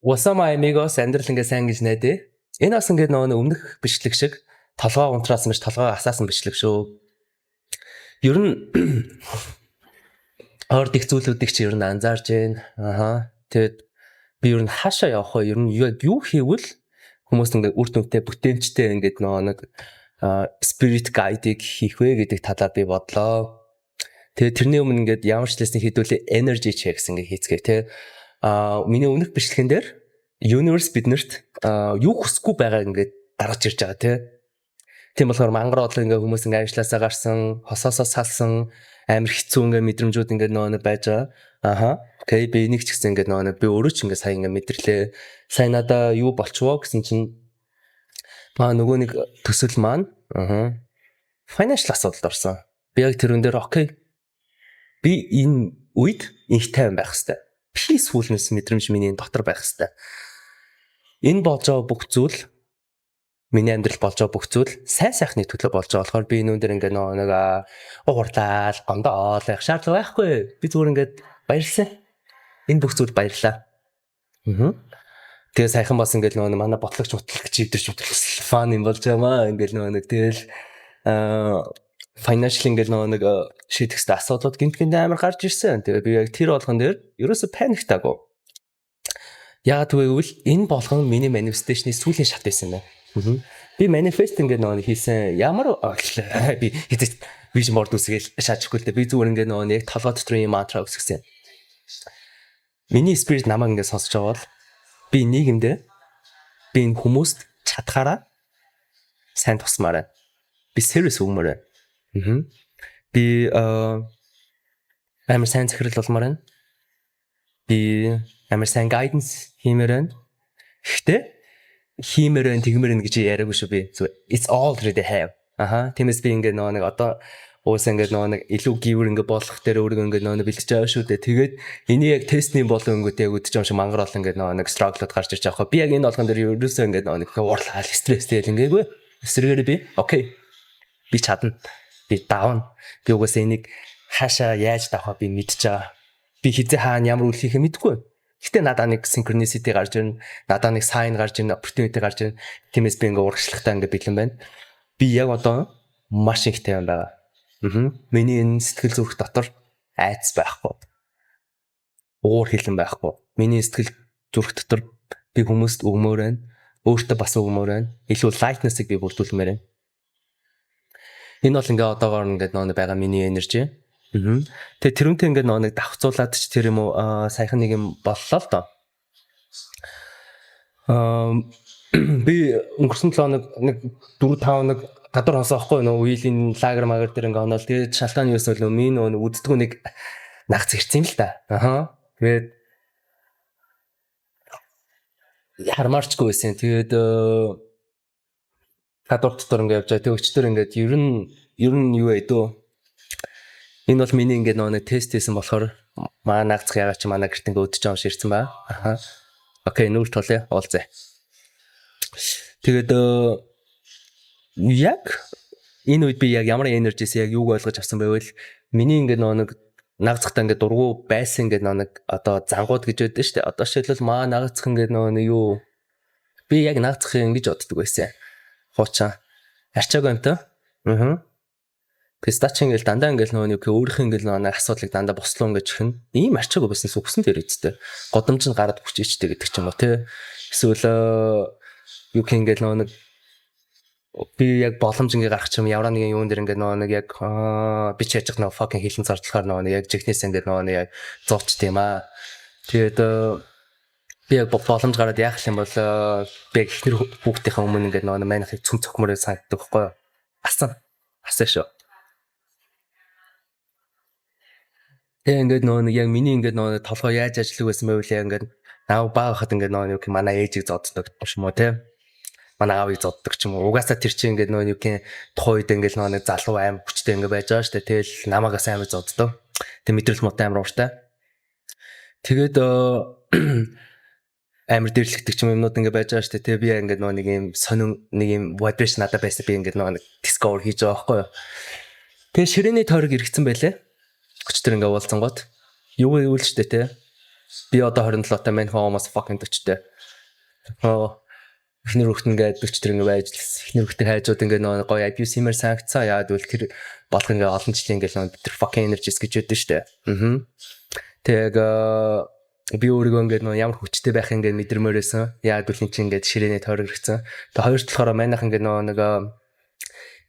What's up my amigos, амьдрал ингээ сайн гэж найдаа. Энэ бас ингээ нөгөө өмнөх бичлэг шиг толгоо унтраасан биш толгоо асаасан бичлэг шүү. Ер нь орд их зүйлүүдийг чи ер нь анзаарж байна. Тэгэд би ер нь хаашаа явах вэ? Ер нь юу хийвэл хүмүүс ингээ үр дүнтэй бүтээмжтэй ингээ нөгөө нэг spirit guide-ыг хийх вэ гэдэг талаар би бодлоо. Тэгээд тэрний өмнө ингээд ямар ч лесний хийдүүлээ energy checks ингээ хийцгээе те. Миний өмнөх бичлэгэн дээр universe биднэрт юу хүсэхгүй байгааг ингээд дарж ирж байгаа тий. Тийм болохоор мангар бодлоо ингээ хүмүүс ингээ ажилласаа гарсан, хосоосоо салсан, амар хэцүү ингээ мэдрэмжүүд ингээ нөгөө байж байгаа. Окей, би энийг ч гэсэн ингээ нөгөө би өөрөө ч ингээ сайн ингээ мэдэрлээ. Сайн надаа юу болчихвоо гэсэн чинь нөгөө нэг төсөл маань financial асуудалд орсон. Би яг тэрэн дээр окей. Би энэ үед инх тайван байх хэвээр. Peacefulness мэдрэмж миний дотор байх хэвээр. Энэ болж байгаа бүх зүйл миний амьдрал болж байгаа бүх зүйл сайн сайхны төлөө болж байгаа болохоор би энэ өндөр ингээ нэг уурлал, гондоол байх шаардлага байхгүй. Би зүгээр ингээд баярлсан. Энэ бүх зүйл баярлаа. Тэгээ сайхан бас ингээ манай ботлогч идэрч фан юм болж байгаамаа. Ингээ нэг тэгэл financial ингээ нэг шийдэхстэй асуудлууд гинт амар гарч ирсэн. Тэгээ би яг тэр болгон дээр ерөөсө паниктаагүй. Яагаад гэвэл энэ болгон миний manifestation-ы сүүлийн шат байсан байна. Би manifest ингээ нэг хийсэн ямар би хэзээ vision board үсгээл шаачихгүй л дээ. Би зүгээр ингээ яг толгой дотор юм мантра үсгэсэн. Миний spirit намайг ингээ сонсож байгаа бол би нийгэмдээ би энэ хүмүүст чадхаараа сайн тусмаарай. Би serious өгмөрөө. Би амар сайн захирал болмоор байна. Би амар сайн guidance хиймээр байна. Гэхдээ хиймээр байна, тэгмээр байна гэж яриаггүй шүү би. It's already have. Тиймээс би ингээ нэг одоо уус ингээ нэг илүү giver ингээ болох дээр өөрийгөө ингээ бэлтэж байгаа шүү дээ. Тэгээд энийг яг тестний болон өнгөтэй яг үдчих юм шиг мангар олон ингээ нэг struggle-д гарч ирж байгаа. Би яг энэ болгон дээр ерөөсөө ингээ нэг уурлал, стресстэй ингээгүй. Эсрэгээр би окей. Би чадна. Би даавна. Би угаасаа энийг хаашаа яаж давхаа би мэдж байгаа. Би хизээ хаана ямар үйл хийхээ мэдгүй. Гэтэ надад нэг synchronicity гарч ирнэ. Надад нэг sign гарч ирнэ, opportunity гарч ирнэ. Тиймээс би ингээ урагшлагтай ингээ бэлэн байна. Би яг одоо маш их тайван байгаа. Миний энэ сэтгэл зүрх дотор айц байхгүй. Уур хилэн байхгүй. Миний сэтгэл зүрх дотор би хүмүүст өгмөр байна. Өөртөө бас өгмөр байна. Илүү lightness-ыг би бүрдүүлмээр байна. Энэ бол ингээ одоогоор ингээ байгаа миний энержи. Тэгээ тэрүүнтэй ингээ нэг давхцуулаад ч тэр юм уу саяхан нэг юм боллоо л доо. Би өнгөрсөн 7 нэг 4-5 гадар хосоохгүй үеийн лагер магар дээр ингээ оноол тэгээд шалтгааны юус бол минь үддэггүй нэг нагц ирсэн л да. Тэгээд хармаарчгүй байсан. Тэгээд гадуур дотор ингээ явж байгаа. Тэгээд өчтөр ингээ ер нь юу вэ дөө. Энэ бол миний ингээ нэг тест хийсэн болохоор маа нагцх ягаад чи манай гэрт ингээ өдөж байгаа юм шиг ирсэн ба. Окей, нүүр толё уулзъя. Тэгээд яг энэ үед би яг ямар энержис яг юуг ойлгож авсан байвал миний ингээ нэг нагцхтаа ингээ дургу байсан ингээ нэг одоо зангууд гэж байдаг шүү дээ. Одоо шилбэл маа нагцх ингээ нэг юу би яг нагцх ингэж боддог байсан. Хуучаа арчаагүй юм та. Пистач ингээл дандаа ингээл нөгөө өөрийнх ингээл нэг асуудлыг дандаа бослоо ингэж хэн ийм арчаагүй байснаас үгсэн дээр үсттэй. Годомж нь гараад хүчээчтэй гэдэг ч юм уу те. Эсвэл юу ингээл нэг би яг боломж ингээ гарах ч юм ямар нэгэн юун дээр ингээ нэг яг би ч яж нэг fucking хилэн зардлахаар нэг яг жигнэс ингээ нэг яг зурч тийм аа. Тэгээд би яг боломж гараад яах юм бол би ихнэр хүүхдийнхээ өмнө ингээ нэг манайхыг цөм цохмороо санагддаг байхгүй юу? Асаа шүү. Тэгээ ингээ нэг яг миний ингээ нэг толгой яаж ажиллах байсан байвал яг ингээ наа баахад ингээ нэг манай ээжийг зоддог юм уу те? Манай аавыг зоддог ч юм уу. Угаасаа тэр чинь ингээ нэг тухайд ингээ нэг залуу аим хүчтэй ингээ байж байгаа шүү дээ. Тэгэл намаагаас амар зоддог. Тэг мэдрэл муутай амар ууртай. Тэгээд амар дэрлэгдэг ч юм юмнууд ингээ байж байгаа шүү дээ. Тэг би ингээ нэг юм сонин нэг юм vibration надад байсан би ингээ нэг discover хийж байгаа байхгүй юу. Тэгээ ширээний тойрог эргэцэн байлээ. Өчтөр ингээ уулзсан гот. Юу гэвэл шүү дээ те. Би одоо 27-тай мань хоомоос fucking 40-тэй. Эхнэр хүүхэд ингээд 40 төр ингээд байж эхнэр хүүхдээ хайжууд ингээд нөгөө гоё abuse хиймээр санагцсан. Яагаад гэвэл тэр болох ингээд олон жилийн ингээд нөгөө тэр fucking energies гэж яддаг штэ. Тэг би өөрийгөө ингээд нөгөө ямар хүчтэй байх ингээд мэдэрмээр байсан. Яагаад гэвэл чинь ингээд ширээний тойрог ирсэн. Тэг хоёрт болохоор манайх ингээд нөгөө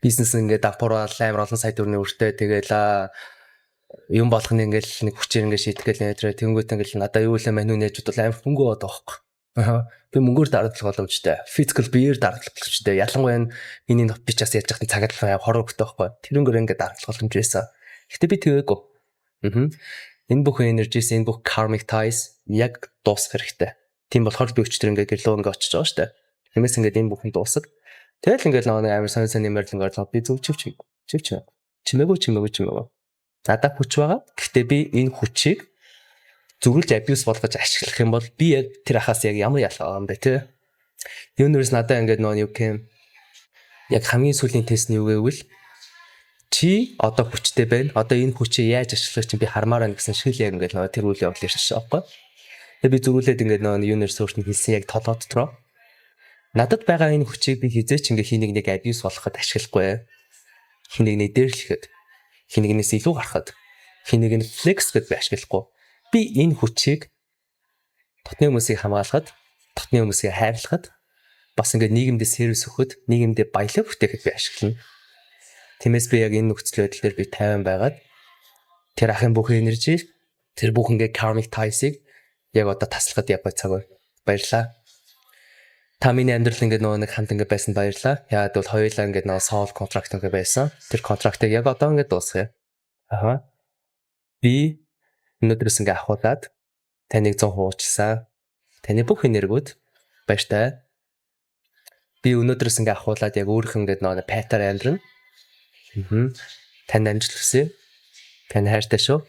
бизнес ингээд давпуурал амар олон сая төгрөгийн өртөө тэгэл юм болгоно ингээд нэг хүчээр ингээд шийтгэл нэтрэ тэнгуут ингээд надаа юу л мань нээжүүд бол амар хөнгөө байдаг байхгүй. Би мөнгөөр дарамтлах боломжтой. Physical биеэр дарамтлах боломжтой. Ялангуяа миний би ч бас яаж яхад цагаат хороо өгтэй байхгүй. Тэрнгээр ингээд дарамтлах боломж байсан. Гэхдээ би тэгээгүй. Энэ бүх energies, энэ бүх karmic ties яг дуусах хэрэгтэй. Тийм болохоор би өчтөр ингээд гэрлөө ингээд очиж байгаа шүү дээ. Тиймээс ингээд энэ бүхэн дуусах. Тэгэл ингээд нэг амар сонь нэмэрлэн ингээд би зөв чимээгүй. Надад хүч байгаа. Гэхдээ би энэ хүчийг зүрүүлж abuse болгож ашиглах юм бол би яг тэр ахаас яг ямар ялгаа юм бэ те. Юунаас надад ингээд юу гэм яг хамгийн сүүлийн тест нь юу гэвэл чи одоо хүчтэй байна. Одоо энэ хүчийг яаж ашиглах чинь би хармаар байна гэсэн шиг яг ингээд тэр үйл явдал ирсэн шээ. Тэгээ би зүрүүлээд ингээд юунаас өөртөө хэлсэн яг толгой дотроо. Надад байгаа энэ хүчийг би хизээч ингээд хий нэг abuse болгоход ашиглахгүй. Хий нэг дээрлэхэд, хий нэгнээс илүү гарахад, хий нэг нь flex гэдээ би ашиглахгүй. Би энэ хүчийг дотны хүмүүсийг хамгаалахад, дотны хүмүүсийг хайрлахад, бас ингээд нийгэмдээ сервис өгөхөд, нийгэмдээ баялаг бүтээхэд би ашиглана. Тиймээс би яг энэ нөхцөл байдал дээр би тайван байгаад тэр ахын бүх энержи, тэр бүх ингээд karmic ties-ыг яг одоо таслахад яг цаг баярлаа. Та миний амьдрал ингээд нэг хамт ингээд байсан баярлаа. Яагаад бол хоёулаа ингээд soul contract ингээд байсан. Тэр контрактыг яг одоо ингээд дуусгая. Би өнөөдрөөс ингээд ахуулаад таныг 100% уучлаа. Таны бүх энергиуд баяртай. Би өнөөдрөөс ингээд ахуулаад яг өөрийнхөө ингээд патер амьдрна. Танд амжилт хүсье. Тань хайртай шүү.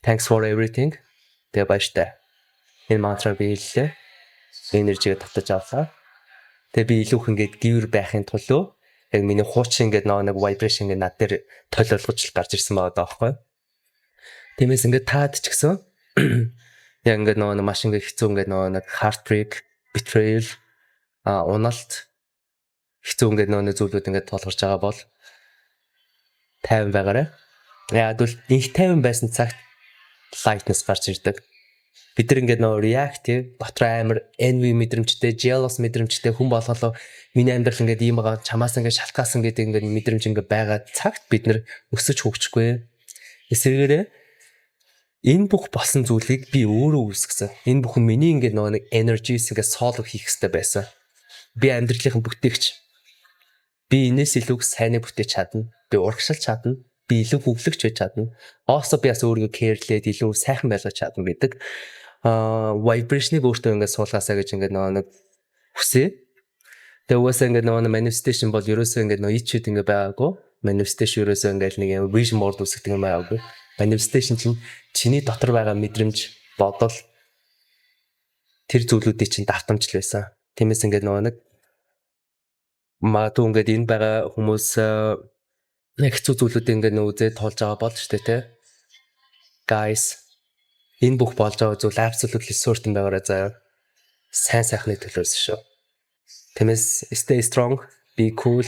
Thanks for everything. Тэгээ баяртай. Энэ мантраг би хэллээ. Энержигээ татаж авлаа. Тэгээ би илүү их ингээд гівэр байхын тулд яг миний хуучин ингээд нэг vibration ингээд над дээр толиолгож гарч ирсэн байгаа даахгүй. Тиймээс ингээд таад ч гэсэн яг ингээд нэг маш ингээд хэцүү ингээд нэг heartbreak, betrayal, уналт хэцүү ингээд нэг зүйлүүд ингээд тулгарч байгаа бол тайван байгаарай. Яг бол их тайван байсан цагт lightness гарч ирдэг. Бид нар ингээд reactive, дотор амар envy мэдрэмжтэй, jealous мэдрэмжтэй хүн болголоо миний амьдрал ингээд ийм байгаа чамаас ингээд шалтгаасан гэдэг ингээд мэдрэмж ингээд байгаа цагт бид нар өсөж хөгжихгүй. Эсвэргээрээ энэ бүх болсон зүйлийг би өөрөө үүсгэсэн. Энэ бүхэн миний ингээд нэг energies ингээд solve хийх хэрэгтэй байсан. Би амьдралынхаа бүтээгч. Би энэс илүү сайныг бүтээж чадна. Би урагшилж чадна. Би илүү хөвлөгч байж чадна. Also би бас өөрийгөө кэрлээд илүү сайхан байлгаж чадна гэдэг vibration-ыг өөртөө ингээд суулгаасаа гэж ингээд нэг хүсье. Тэгээ угаасаа ингээд manifestation бол ерөөсөө ингээд ичүүд ингээд байгаагүй. Manifestation ерөөсөө ингээд нэг юм vision board үсгдэг юм байгаагүй. Manifestation чинь чиний дотор байгаа мэдрэмж, бодол тэр зүйлүүдийн чинь давтамжл байсан. Тиймээс ингээд нэг магадгүй ингээд энэ байгаа хүмүүс нэг хэцүү зүйлүүдийг ингээд үзээд тоолж байгаа бол шүү дээ те. Guys, энэ бүх болж байгаа зүйл absolutely certain байгаарай заяа. Сайн сайхны төлөөс шүү. Тиймээс stay strong, be cool.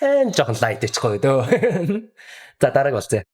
Жохон light ичих гоё дөө. За дарааг болцъя.